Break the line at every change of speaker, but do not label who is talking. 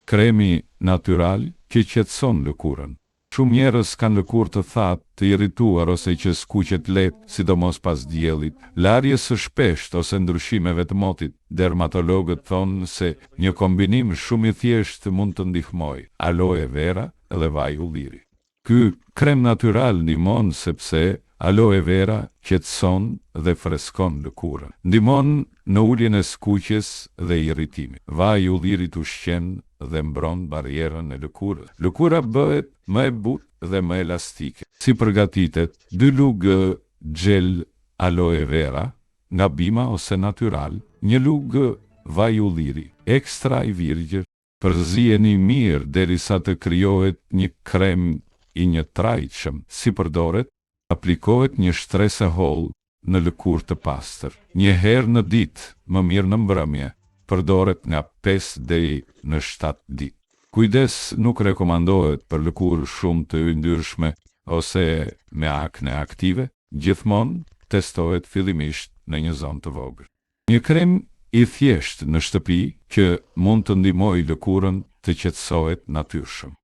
Kremi natyral që qetëson lëkurën. Shumë njerëz kanë lëkurë të thatë, të irrituar ose që skuqet lehtë, sidomos pas diellit, larjes së shpeshtë ose ndryshimeve të motit. Dermatologët thonë se një kombinim shumë i thjeshtë mund të ndihmojë: aloe vera dhe vaj ulliri. Ky krem natyral ndihmon sepse aloe vera qetëson dhe freskon lëkurën. Ndihmon në uljen e skuqjes dhe irritimit. Vaj ullirit ushqen dhe mbron barierën e lëkurës. Lëkura bëhet më e butë dhe më elastike. Si përgatitet? 2 lugë gel aloe vera, nga bima ose natyral, 1 lugë vaj ulliri, ekstra i virgjër. Përzijeni mirë derisa të krijohet një krem i njëtrajtshëm. Si përdoret? Aplikohet një shtresë e hollë në lëkurë të pastër, 1 herë në ditë, më mirë në mbrëmje. Përdoret nga 5 deri në 7 ditë. Kujdes, nuk rekomandohet për lëkurë shumë të yndyrshme ose me akne aktive. Gjithmonë testohet fillimisht në një zonë të vogël. Një krem i thjeshtë në shtëpi që mund të ndihmojë lëkurën të qetësohet natyrshëm.